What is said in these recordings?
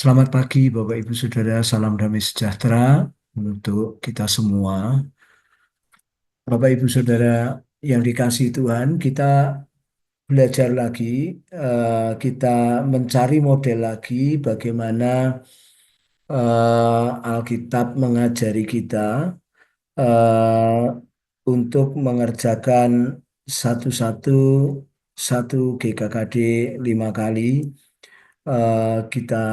Selamat pagi, Bapak Ibu Saudara. Salam damai sejahtera untuk kita semua. Bapak Ibu Saudara yang dikasihi Tuhan, kita belajar lagi, kita mencari model lagi bagaimana Alkitab mengajari kita eh, untuk mengerjakan satu-satu satu GKKD 5 kali. Kita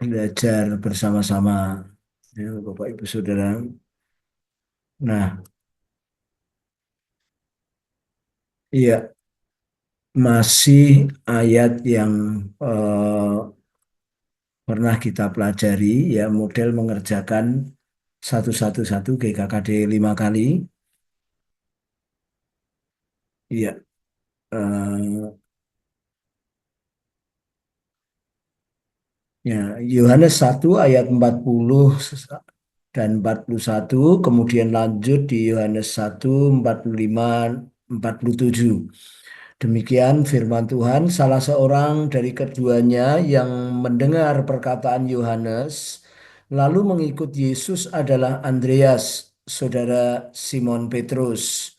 belajar bersama-sama, ya, Bapak Ibu Saudara. Nah, iya, masih ayat yang eh, pernah kita pelajari, ya, model mengerjakan satu-satu GKKD 5 kali. Iya, ya, Yohanes 1 ayat 40 dan 41, kemudian lanjut di Yohanes 1 45 47. Demikian firman Tuhan, salah seorang dari keduanya yang mendengar perkataan Yohanes lalu mengikut Yesus adalah Andreas, saudara Simon Petrus.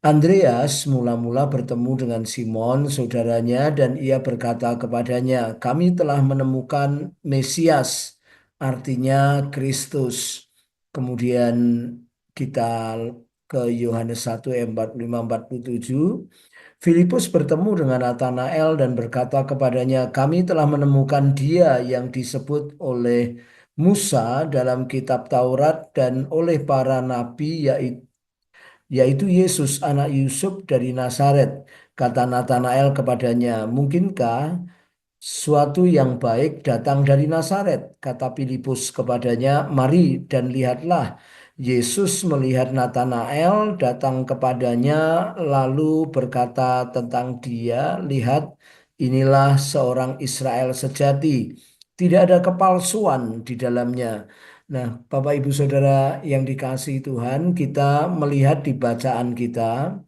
Andreas mula-mula bertemu dengan Simon, saudaranya, dan ia berkata kepadanya, "Kami telah menemukan Mesias, artinya Kristus." Kemudian kita ke Yohanes 1 ayat 45-47. Filipus bertemu dengan Natanael dan berkata kepadanya, "Kami telah menemukan Dia yang disebut oleh Musa dalam kitab Taurat dan oleh para nabi, yaitu Yesus anak Yusuf dari Nazaret." Kata Natanael kepadanya, "Mungkinkah suatu yang baik datang dari Nazaret?" Kata Filipus kepadanya, "Mari dan lihatlah." Yesus melihat Natanael datang kepadanya lalu berkata tentang dia, "Lihat, inilah seorang Israel sejati. Tidak ada kepalsuan di dalamnya." Nah, Bapak Ibu Saudara yang dikasihi Tuhan, kita melihat di bacaan kita,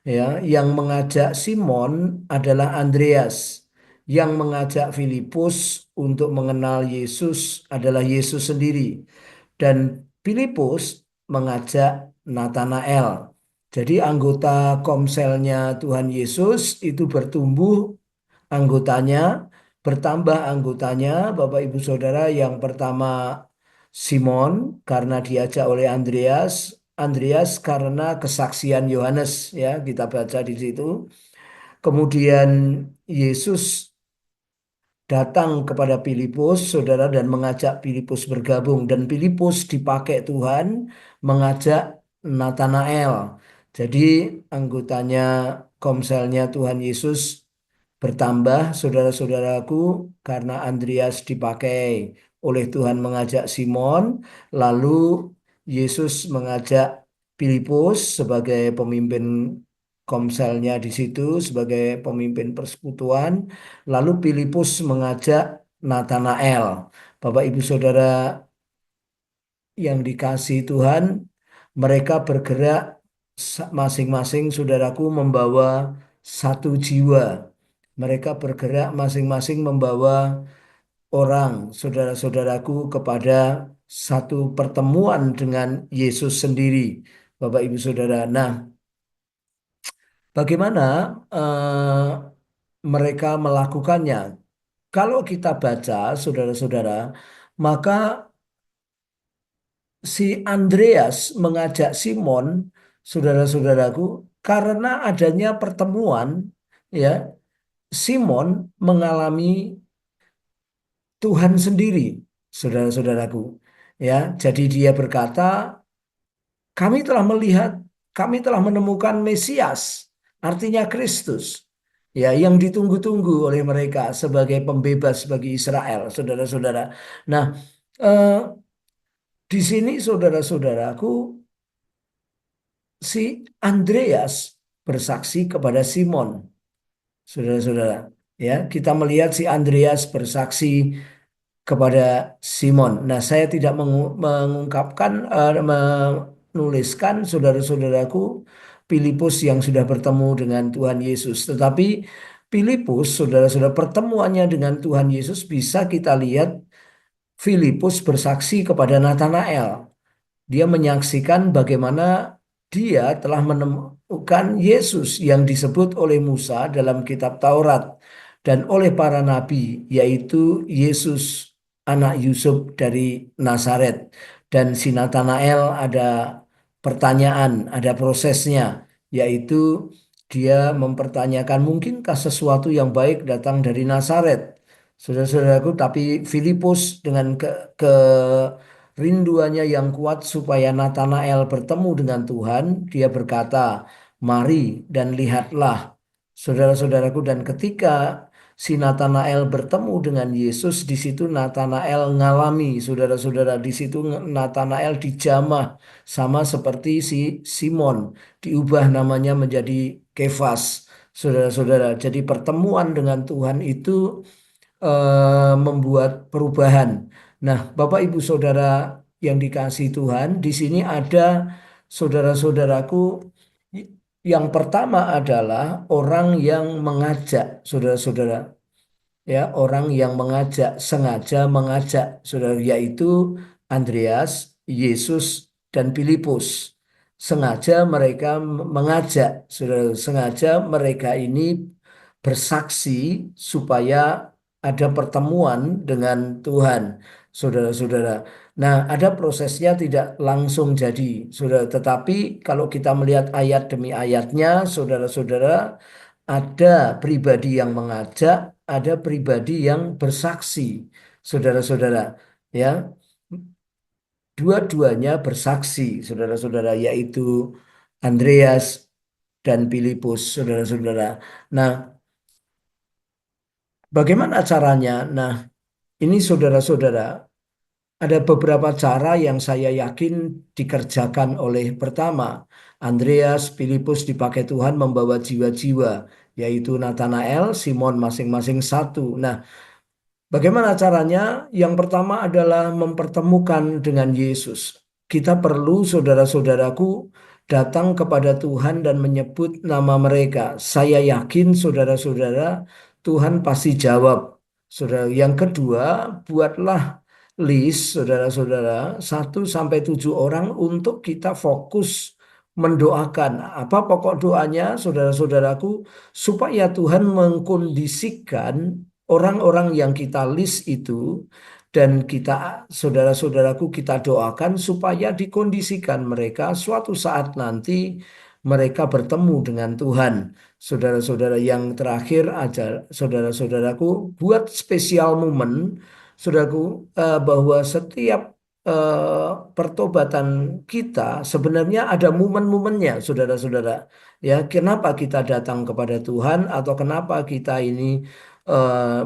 ya, yang mengajak Simon adalah Andreas, yang mengajak Filipus untuk mengenal Yesus adalah Yesus sendiri, dan Filipus mengajak Natanael. Jadi anggota komselnya Tuhan Yesus itu bertumbuh anggotanya, bertambah anggotanya, Bapak Ibu Saudara. Yang pertama Simon karena diajak oleh Andreas, Andreas karena kesaksian Yohanes, ya, kita baca di situ. Kemudian Yesus datang kepada Filipus, saudara, dan mengajak Filipus bergabung. Dan Filipus dipakai Tuhan mengajak Natanael. Jadi anggotanya komselnya Tuhan Yesus bertambah, saudara-saudaraku, karena Andreas dipakai oleh Tuhan mengajak Simon, lalu Yesus mengajak Filipus sebagai pemimpin komselnya di situ, sebagai pemimpin persekutuan, lalu Filipus mengajak Natanael. Bapak Ibu Saudara yang dikasihi Tuhan, mereka bergerak masing-masing, saudaraku, membawa satu jiwa. Mereka bergerak masing-masing membawa orang, saudara-saudaraku, kepada satu pertemuan dengan Yesus sendiri, Bapak Ibu Saudara. Nah, bagaimana mereka melakukannya? Kalau kita baca, saudara-saudara, maka si Andreas mengajak Simon, saudara-saudaraku, karena adanya pertemuan, ya, Simon mengalami Tuhan sendiri, saudara-saudaraku. Ya, jadi dia berkata, "Kami telah melihat, kami telah menemukan Mesias, artinya Kristus, ya, yang ditunggu-tunggu oleh mereka sebagai pembebas bagi Israel, saudara-saudara." Nah, eh, di sini, saudara-saudaraku, si Andreas bersaksi kepada Simon, saudara-saudara. Ya, kita melihat si Andreas bersaksi kepada Simon. Nah, saya tidak mengungkapkan, menuliskan, saudara-saudaraku, Filipus yang sudah bertemu dengan Tuhan Yesus. Tetapi Filipus, saudara-saudara, pertemuannya dengan Tuhan Yesus bisa kita lihat Filipus bersaksi kepada Natanael. Dia menyaksikan bagaimana dia telah menemukan Yesus yang disebut oleh Musa dalam kitab Taurat dan oleh para nabi, yaitu Yesus anak Yusuf dari Nazaret. Dan si Natanael ada pertanyaan, ada prosesnya, yaitu dia mempertanyakan mungkinkah sesuatu yang baik datang dari Nazaret. Saudara-saudaraku, tapi Filipus dengan kerinduannya yang kuat supaya Natanael bertemu dengan Tuhan, dia berkata, "Mari dan lihatlah." Saudara-saudaraku, dan ketika si Natanael bertemu dengan Yesus, di situ Natanael ngalami, saudara-saudara, di situ Natanael dijamah sama seperti si Simon, diubah namanya menjadi Kefas. Saudara-saudara, jadi pertemuan dengan Tuhan itu membuat perubahan. Nah, Bapak Ibu Saudara yang dikasihi Tuhan, di sini ada saudara-saudaraku, yang pertama adalah orang yang mengajak, saudara-saudara, ya, orang yang mengajak, sengaja mengajak, saudara, yaitu Andreas, Yesus, dan Filipus. Sengaja mereka mengajak, saudara, sengaja mereka ini bersaksi supaya ada pertemuan dengan Tuhan, saudara-saudara. Nah, ada prosesnya tidak langsung jadi, saudara. Tetapi kalau kita melihat ayat demi ayatnya, saudara-saudara, ada pribadi yang mengajak, ada pribadi yang bersaksi, saudara-saudara. Ya, dua-duanya bersaksi, saudara-saudara, yaitu Andreas dan Filipus, saudara-saudara. Nah, bagaimana caranya? Nah, ini saudara-saudara, ada beberapa cara yang saya yakin dikerjakan oleh pertama, Andreas, Filipus dipakai Tuhan membawa jiwa-jiwa, yaitu Nathanael, Simon masing-masing satu. Nah, bagaimana caranya? Yang pertama adalah mempertemukan dengan Yesus. Kita perlu, saudara-saudaraku, datang kepada Tuhan dan menyebut nama mereka. Saya yakin, saudara-saudara, Tuhan pasti jawab. Saudara, yang kedua, buatlah list, saudara-saudara, 1 sampai 7 orang untuk kita fokus mendoakan. Apa pokok doanya, saudara-saudaraku? Supaya Tuhan mengkondisikan orang-orang yang kita list itu dan kita, saudara-saudaraku, kita doakan supaya dikondisikan mereka suatu saat nanti mereka bertemu dengan Tuhan. Saudara-saudara, yang terakhir aja, saudara-saudaraku, buat spesial momen, saudaraku, bahwa setiap eh, pertobatan kita sebenarnya ada momen-momennya, saudara-saudara. Ya, kenapa kita datang kepada Tuhan atau kenapa kita ini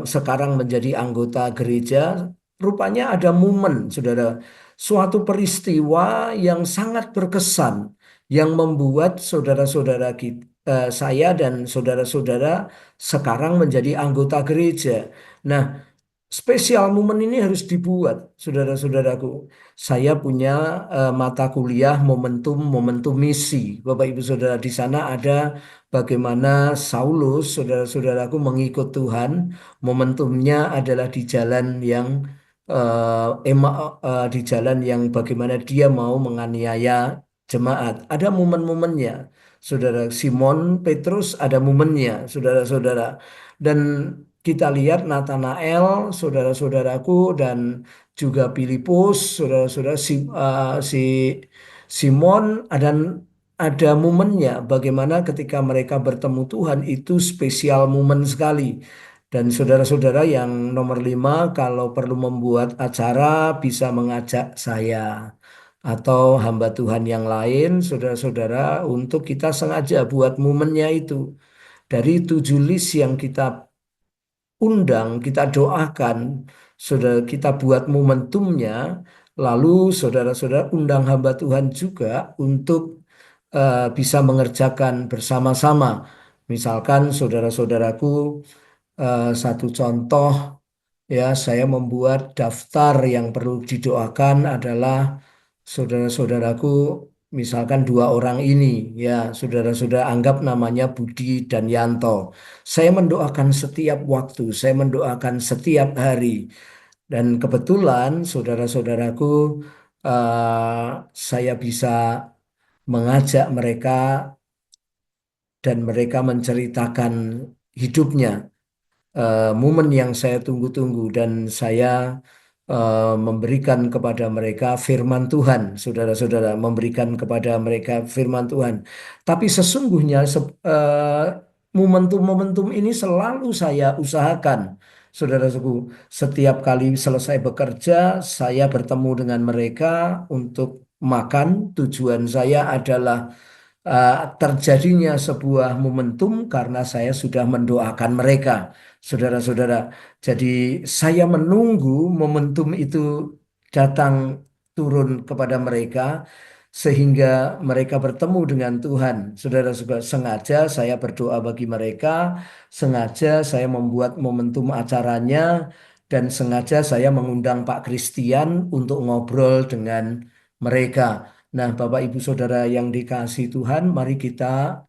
sekarang menjadi anggota gereja, rupanya ada momen, saudara, suatu peristiwa yang sangat berkesan yang membuat saudara-saudara kita, saya dan saudara-saudara sekarang menjadi anggota gereja. Nah, spesial momen ini harus dibuat, saudara-saudaraku. Saya punya mata kuliah momentum misi. Bapak Ibu Saudara, di sana ada bagaimana Saulus, saudara-saudaraku, mengikut Tuhan. Momentumnya adalah di jalan yang di jalan yang bagaimana dia mau menganiaya jemaat. Ada momen-momennya. Saudara Simon Petrus ada momennya, saudara-saudara. Dan kita lihat Nathanael, saudara-saudaraku, dan juga Filipus, saudara-saudara, si Simon, ada momennya bagaimana ketika mereka bertemu Tuhan itu spesial momen sekali. Dan saudara-saudara, yang nomor 5, kalau perlu membuat acara bisa mengajak saya atau hamba Tuhan yang lain, saudara-saudara, untuk kita sengaja buat momennya itu. Dari 7 list yang kita undang, kita doakan, saudara, kita buat momentumnya, lalu saudara-saudara undang hamba Tuhan juga untuk bisa mengerjakan bersama-sama. Misalkan saudara-saudaraku, satu contoh, ya, saya membuat daftar yang perlu didoakan adalah saudara-saudaraku. misalkan dua orang ini, ya saudara-saudara anggap namanya Budi dan Yanto. Saya mendoakan setiap waktu, saya mendoakan setiap hari. Dan kebetulan saudara-saudaraku, saya bisa mengajak mereka dan mereka menceritakan hidupnya, momen yang saya tunggu-tunggu, dan saya memberikan kepada mereka firman Tuhan, saudara-saudara, memberikan kepada mereka firman Tuhan. Tapi sesungguhnya momentum-momentum ini selalu saya usahakan, saudara-saudaraku. Setiap kali selesai bekerja, saya bertemu dengan mereka untuk makan. Tujuan saya adalah terjadinya sebuah momentum karena saya sudah mendoakan mereka, saudara-saudara. Jadi saya menunggu momentum itu datang turun kepada mereka sehingga mereka bertemu dengan Tuhan. Saudara-saudara, sengaja saya berdoa bagi mereka, sengaja saya membuat momentum acaranya, dan sengaja saya mengundang Pak Christian untuk ngobrol dengan mereka. Nah, Bapak Ibu Saudara yang dikasihi Tuhan, mari kita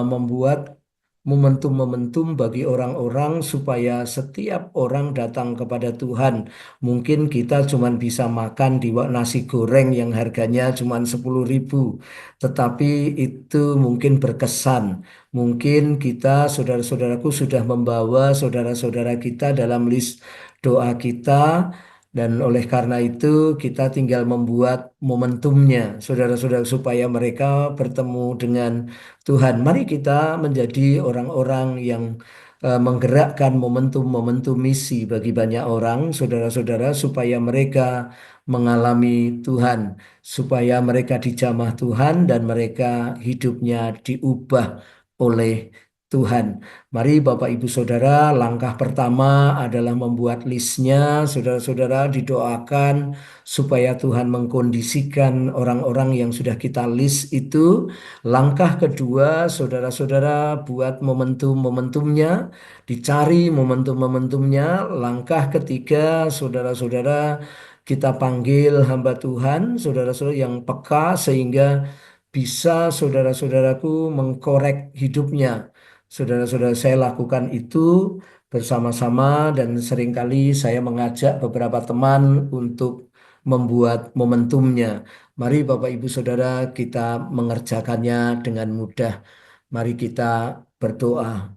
membuat momentum-momentum bagi orang-orang supaya setiap orang datang kepada Tuhan. Mungkin kita cuma bisa makan di nasi goreng yang harganya cuma 10.000, tetapi itu mungkin berkesan. Mungkin kita, saudara-saudaraku, sudah membawa saudara-saudara kita dalam list doa kita, dan oleh karena itu kita tinggal membuat momentumnya, saudara-saudara, supaya mereka bertemu dengan Tuhan. Mari kita menjadi orang-orang yang menggerakkan momentum-momentum misi bagi banyak orang, saudara-saudara, supaya mereka mengalami Tuhan, supaya mereka dijamah Tuhan dan mereka hidupnya diubah oleh Tuhan. Mari Bapak Ibu Saudara, langkah pertama adalah membuat listnya, saudara-saudara, didoakan supaya Tuhan mengkondisikan orang-orang yang sudah kita list itu. Langkah kedua, saudara-saudara, buat momentum-momentumnya, dicari momentum-momentumnya. Langkah ketiga, saudara-saudara, kita panggil hamba Tuhan, saudara-saudara yang peka sehingga bisa saudara-saudaraku mengkorek hidupnya. Saudara-saudara, saya lakukan itu bersama-sama, dan seringkali saya mengajak beberapa teman untuk membuat momentumnya. Mari Bapak Ibu Saudara, kita mengerjakannya dengan mudah. Mari kita berdoa.